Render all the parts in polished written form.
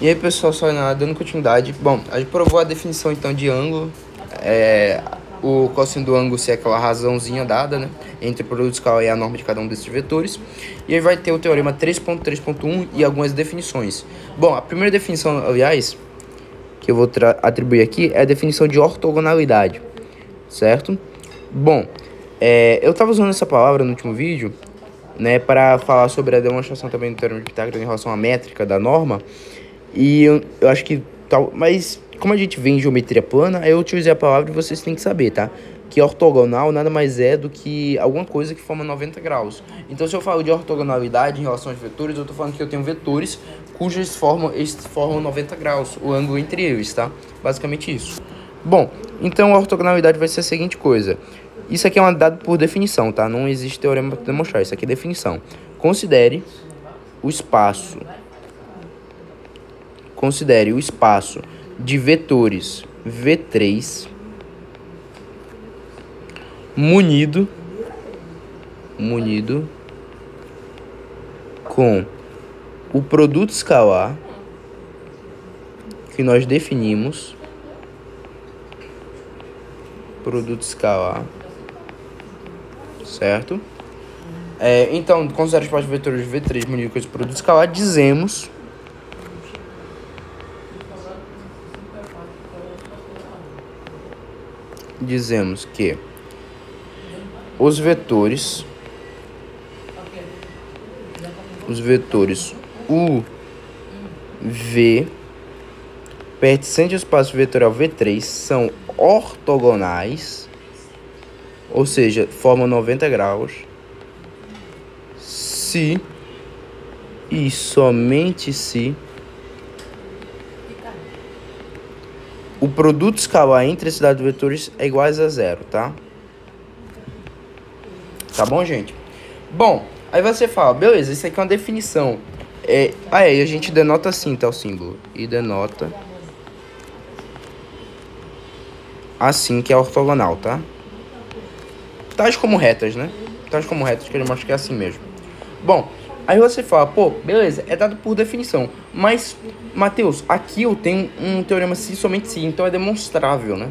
E aí, pessoal, só dando continuidade. Bom, a gente provou a definição então de ângulo. O cosseno do ângulo ser aquela razãozinha dada, né, entre o produto escalar e a norma de cada um desses vetores. E aí vai ter o teorema 3.3.1 e algumas definições. Bom, a primeira definição, aliás, que eu vou atribuir aqui é a definição de ortogonalidade, certo? Bom, eu estava usando essa palavra no último vídeo, né, para falar sobre a demonstração também do teorema de Pitágoras em relação à métrica da norma. E eu acho que tal, mas como a gente vê em geometria plana, eu utilizei a palavra e vocês têm que saber, tá? Que ortogonal nada mais é do que alguma coisa que forma 90 graus. Então, se eu falo de ortogonalidade em relação aos vetores, eu tô falando que eu tenho vetores cujas formam 90 graus, o ângulo entre eles, tá? Basicamente isso. Bom, então a ortogonalidade vai ser a seguinte coisa. Isso aqui é um dado por definição, tá? Não existe teorema para demonstrar, isso aqui é definição. Considere o espaço de vetores V3 munido com o produto escalar que nós definimos, certo? Então, considera os espaços de vetores V3 munido com esse produto escalar, dizemos que os vetores U, V pertencentes ao espaço vetorial V3 são ortogonais, ou seja, formam 90 graus, se e somente se o produto escalar entre esses dados vetores é igual a zero, tá? Tá bom, gente? Bom, aí você fala, beleza, isso aqui é uma definição. Aí a gente denota assim, tá, o símbolo. E denota assim que é ortogonal, tá? Tais como retas, né? Tais como retas, que ele mostra que é assim mesmo. Bom, aí você fala, pô, beleza, é dado por definição. Mas, Matheus, aqui eu tenho um teorema se somente se, então é demonstrável, né?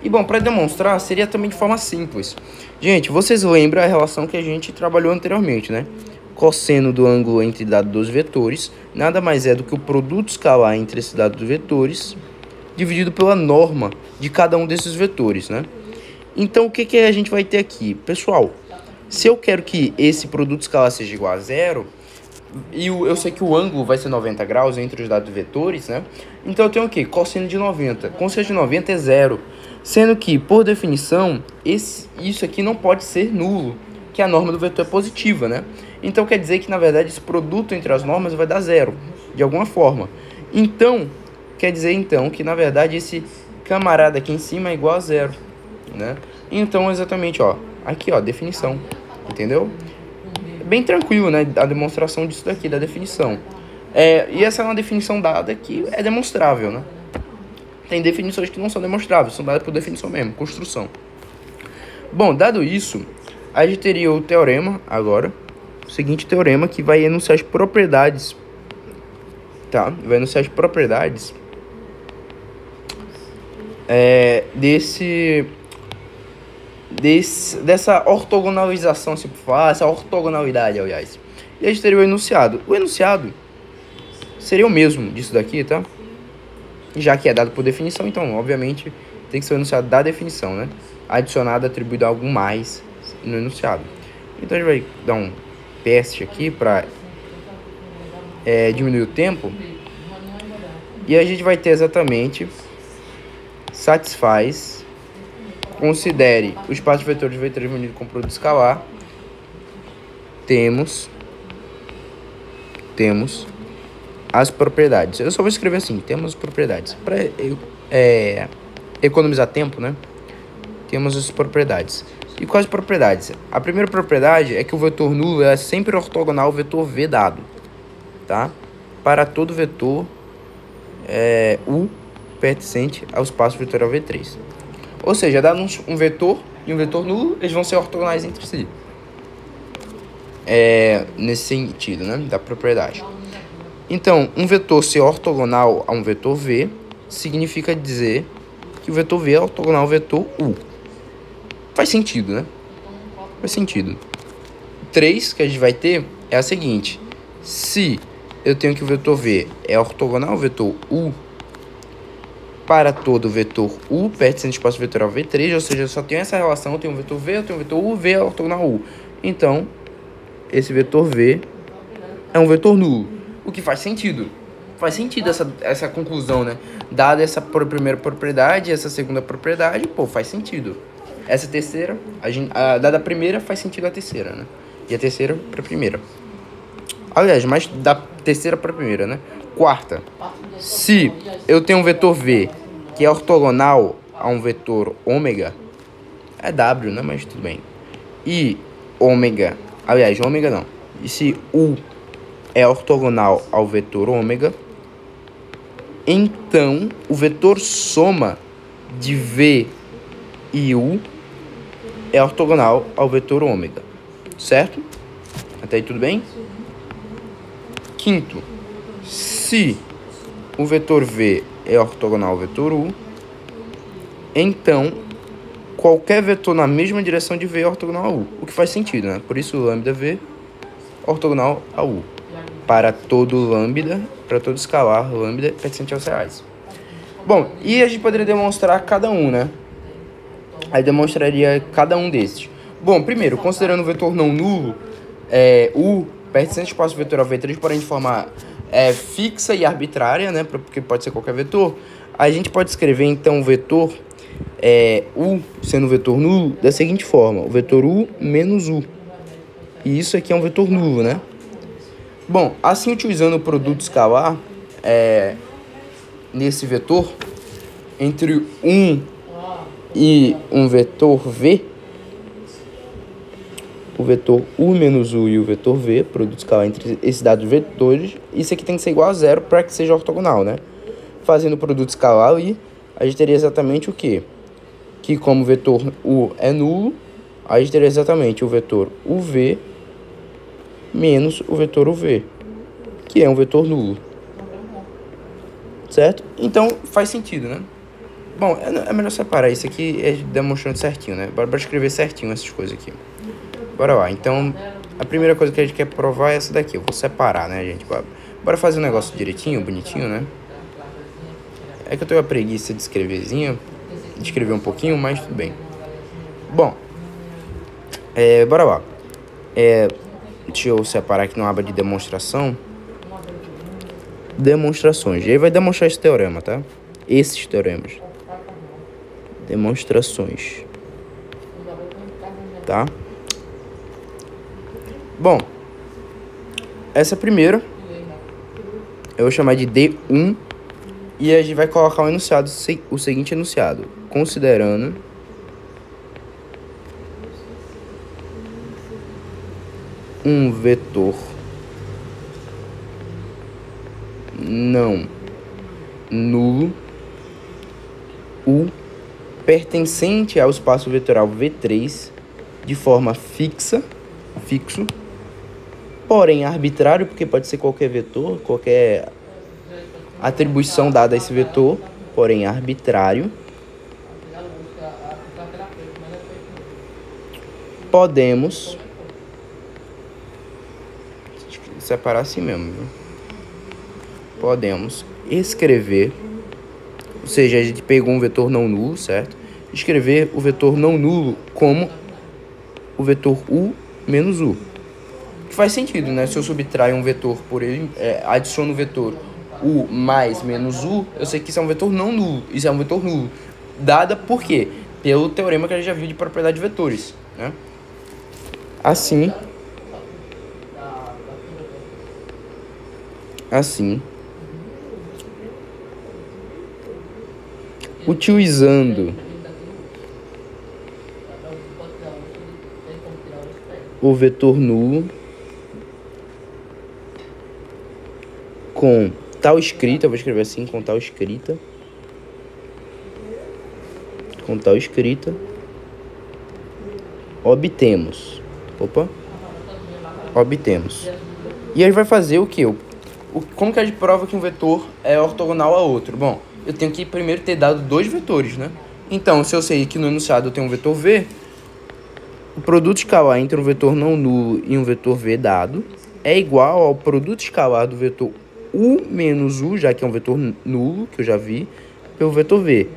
E bom, para demonstrar seria também de forma simples. Gente, vocês lembram a relação que a gente trabalhou anteriormente, né? Cosseno do ângulo entre dados dos vetores nada mais é do que o produto escalar entre esses dados vetores dividido pela norma de cada um desses vetores, né? Então, o que a gente vai ter aqui? Pessoal, se eu quero que esse produto escalar seja igual a zero, e eu sei que o ângulo vai ser 90 graus entre os dados vetores, né? Então eu tenho o quê? Cosseno de 90. Cosseno de 90 é zero. Sendo que, por definição, isso aqui não pode ser nulo, que a norma do vetor é positiva, né? Então quer dizer que, na verdade, esse produto entre as normas vai dar zero, de alguma forma. Então, quer dizer, então, que, na verdade, esse camarada aqui em cima é igual a zero, né? Então, exatamente, ó, aqui, ó, definição, entendeu? Bem tranquilo, né, a demonstração disso daqui, da definição. E essa é uma definição dada que é demonstrável, né? Tem definições que não são demonstráveis, são dadas por definição mesmo, construção. Bom, dado isso, a gente teria o teorema agora, o seguinte teorema que vai enunciar as propriedades, tá? Vai enunciar as propriedades dessa ortogonalização, se falar, essa ortogonalidade, aliás. E a gente teria o enunciado. O enunciado seria o mesmo disso daqui, tá? Já que é dado por definição, então, obviamente, tem que ser o enunciado da definição, né? Adicionado, atribuído a algo mais no enunciado. Então, a gente vai dar um teste aqui para diminuir o tempo. E a gente vai ter exatamente satisfaz, considere o espaço de vetores V3 unido com produto escalar. Temos as propriedades. Eu só vou escrever assim, temos as propriedades. Para economizar tempo, né? Temos as propriedades. E quais propriedades? A primeira propriedade é que o vetor nulo é sempre ortogonal ao vetor V dado, tá? Para todo vetor U pertencente ao espaço vetorial V3. Ou seja, dado um vetor e um vetor nulo, eles vão ser ortogonais entre si. Nesse sentido, né? Da propriedade. Então, um vetor ser ortogonal a um vetor V significa dizer que o vetor V é ortogonal ao vetor U. Faz sentido, né? Faz sentido. 3 que a gente vai ter é a seguinte. Se eu tenho que o vetor V é ortogonal ao vetor U, para todo vetor U pertencente ao espaço vetorial V3, ou seja, eu só tenho essa relação, eu tenho um vetor V, eu tenho um vetor U, V é ortogonal ao U. Então, esse vetor V é um vetor nulo, o que faz sentido. Faz sentido essa conclusão, né? Dada essa primeira propriedade, essa segunda propriedade, pô, faz sentido. Essa terceira, dada a primeira, faz sentido a terceira, né? E a terceira para a primeira. Aliás, mas da terceira para a primeira, né? Quarta, se eu tenho um vetor V que é ortogonal a um vetor ômega, é W, né? Mas tudo bem. E ômega, aliás, ômega não. E se U é ortogonal ao vetor ômega, então o vetor soma de V e U é ortogonal ao vetor ômega, certo? Até aí tudo bem? Quinto, se o vetor V é ortogonal ao vetor U, então qualquer vetor na mesma direção de V é ortogonal a U, o que faz sentido, né? Por isso lambda V é ortogonal a U. Para todo lambda, para todo escalar, lambda pertencente aos reais. Bom, e a gente poderia demonstrar cada um, né? Aí demonstraria cada um desses. Bom, primeiro, considerando o vetor não nulo, U pertencente ao espaço vetorial V3, porém de forma fixa e arbitrária, né? Porque pode ser qualquer vetor. A gente pode escrever, então, o vetor U, sendo um vetor nulo, da seguinte forma. O vetor U menos U. E isso aqui é um vetor nulo, né? Bom, assim, utilizando o produto escalar nesse vetor, entre 1 e um vetor V, o vetor U menos U e o vetor V, produto escalar entre esses dados vetores, isso aqui tem que ser igual a zero para que seja ortogonal, né? Fazendo o produto escalar ali, a gente teria exatamente o quê? Que como o vetor U é nulo, a gente teria exatamente o vetor UV menos o vetor UV, que é um vetor nulo. Certo? Então, faz sentido, né? Bom, é melhor separar isso aqui demonstrando certinho, né? Bora escrever certinho essas coisas aqui. Bora lá. Então, a primeira coisa que a gente quer provar é essa daqui. Eu vou separar, né, gente? Bora fazer um negócio direitinho, bonitinho, né? É que eu tenho uma preguiça de escrever um pouquinho, mas tudo bem. Bom, bora lá. Deixa eu separar aqui na aba de demonstração. Demonstrações. E aí vai demonstrar esse teorema, tá? Esses teoremas. Demonstrações. Tá? Bom, essa primeira eu vou chamar de D1 e a gente vai colocar o enunciado, o seguinte enunciado. Considerando um vetor não nulo, U, pertencente ao espaço vetorial V3 de forma fixo, porém arbitrário, porque pode ser qualquer vetor, qualquer atribuição dada a esse vetor, porém arbitrário. Podemos separar assim mesmo, viu? Podemos escrever, ou seja, a gente pegou um vetor não nulo, certo? Escrever o vetor não nulo como o vetor U menos U. Que faz sentido, né? Se eu subtraio um vetor por ele, adiciono o vetor U mais menos U, eu sei que isso é um vetor não nulo. Isso é um vetor nulo. Dada por quê? Pelo teorema que a gente já viu de propriedade de vetores, né? Assim, utilizando o vetor nulo com tal escrita, eu vou escrever assim, com tal escrita, obtemos. E aí vai fazer o que? Como que a gente prova que um vetor é ortogonal a outro? Bom, eu tenho que primeiro ter dado dois vetores, né? Então, se eu sei que no enunciado eu tenho um vetor V, o produto escalar entre um vetor não nulo e um vetor V dado é igual ao produto escalar do vetor U menos U, já que é um vetor nulo, que eu já vi, pelo vetor V.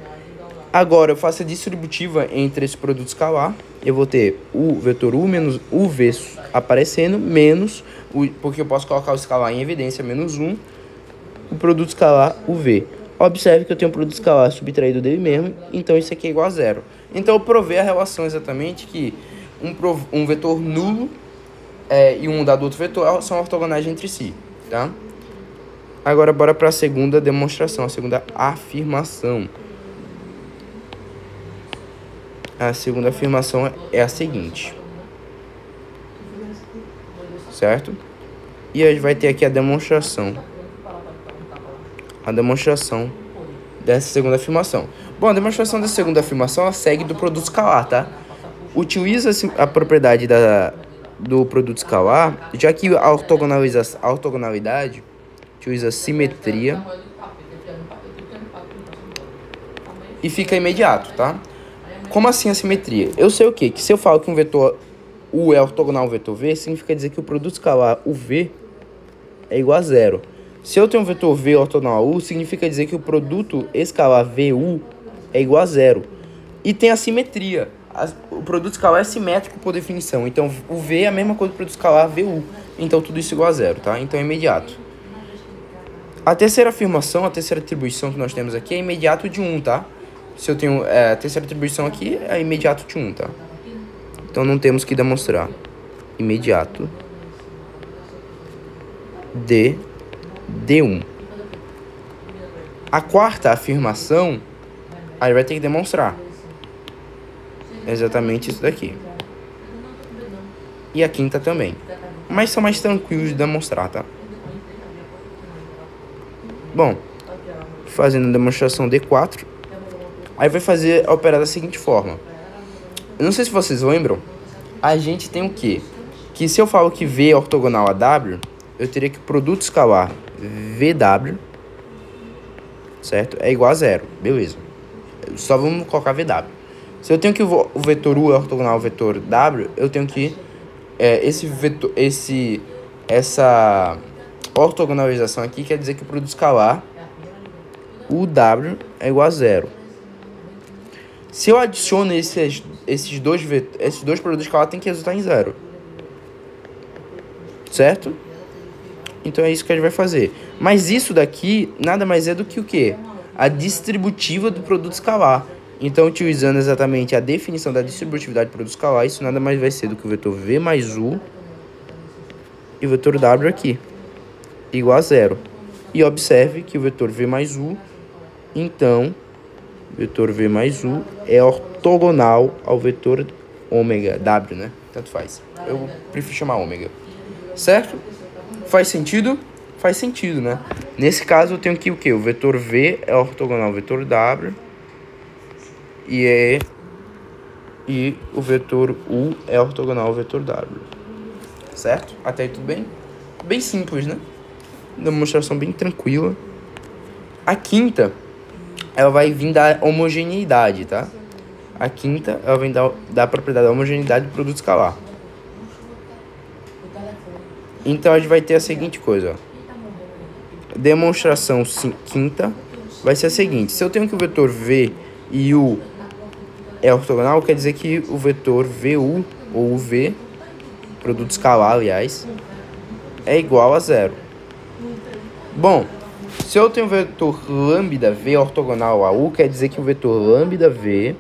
Agora, eu faço a distributiva entre esse produto escalar. Eu vou ter o vetor U menos UV aparecendo, menos, porque eu posso colocar o escalar em evidência, menos 1, o produto escalar UV. Observe que eu tenho um produto escalar subtraído dele mesmo, então isso aqui é igual a zero. Então, eu provei a relação exatamente que um vetor nulo e um dado outro vetor são ortogonais entre si, tá? Agora, bora para a segunda demonstração, a segunda afirmação. A segunda afirmação é a seguinte, certo? E a gente vai ter aqui a demonstração dessa segunda afirmação. Bom, a demonstração dessa segunda afirmação ela segue do produto escalar, tá? Utiliza a propriedade do produto escalar, já que a ortogonalidade utiliza simetria e fica imediato, tá? Como assim a simetria? Eu sei o quê? Que se eu falo que um vetor U é ortogonal ao vetor V, significa dizer que o produto escalar UV é igual a zero. Se eu tenho um vetor V ortogonal a U, significa dizer que o produto escalar VU é igual a zero. E tem a simetria. O produto escalar é simétrico por definição. Então, o V é a mesma coisa do produto escalar VU. Então, tudo isso é igual a zero, tá? Então, é imediato. A terceira afirmação, a terceira atribuição que nós temos aqui é imediato de 1, tá? Se eu tenho a terceira atribuição aqui, é imediato de 1, tá? Então, não temos que demonstrar. Imediato de D1. A quarta afirmação, aí vai ter que demonstrar. É exatamente isso daqui. E a quinta também. Mas são mais tranquilos de demonstrar, tá? Bom, fazendo a demonstração D4, aí vai fazer a operar da seguinte forma. Eu não sei se vocês lembram, a gente tem o quê? Que se eu falo que V é ortogonal a W, eu teria que o produto escalar VW, certo? É igual a zero, beleza. Só vamos colocar VW. Se eu tenho que o vetor U é ortogonal ao vetor W, eu tenho que essa ortogonalização aqui quer dizer que o produto escalar UW é igual a zero. Se eu adiciono esses dois produtos escalares, tem que resultar em zero. Certo? Então é isso que a gente vai fazer. Mas isso daqui nada mais é do que o quê? A distributiva do produto escalar. Então, utilizando exatamente a definição da distributividade do produto escalar, isso nada mais vai ser do que o vetor V mais U e o vetor W aqui, igual a zero. E observe que o vetor V mais U, então, o vetor V mais U é ortogonal ao vetor ômega, W, né? Tanto faz. Eu prefiro chamar ômega. Certo? Faz sentido? Faz sentido, né? Nesse caso, eu tenho que o quê? O vetor V é ortogonal ao vetor W e o vetor U é ortogonal ao vetor W. Certo? Até aí tudo bem? Bem simples, né? Demonstração bem tranquila. A quinta, ela vai vir da homogeneidade, tá? A quinta, ela vem da propriedade da homogeneidade do produto escalar. Então, a gente vai ter a seguinte coisa, ó. Demonstração quinta vai ser a seguinte. Se eu tenho que o vetor V e U é ortogonal, quer dizer que o vetor VU ou V, produto escalar, aliás, é igual a zero. Bom, se eu tenho o vetor lambda V ortogonal a U, quer dizer que o vetor lambda V,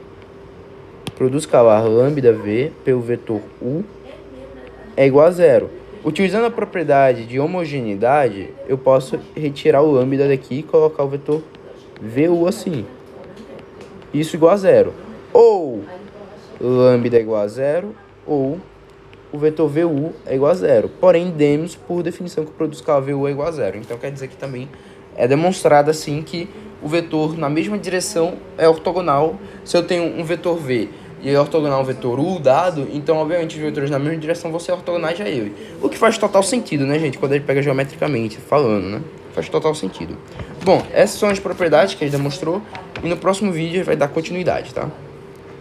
produto escalar lambda V pelo vetor U, é igual a zero. Utilizando a propriedade de homogeneidade, eu posso retirar o lambda daqui e colocar o vetor VU assim. Isso igual a zero. Ou lambda é igual a zero, ou o vetor VU é igual a zero. Porém, demos por definição que o produto escalar VU é igual a zero. Então, quer dizer que também é demonstrado assim que o vetor na mesma direção é ortogonal. Se eu tenho um vetor V e é ortogonal ao vetor U dado, então obviamente os vetores na mesma direção vão ser ortogonais a ele. O que faz total sentido, né, gente, quando ele pega geometricamente falando, né? Faz total sentido. Bom, essas são as propriedades que ele demonstrou, e no próximo vídeo ele vai dar continuidade, tá?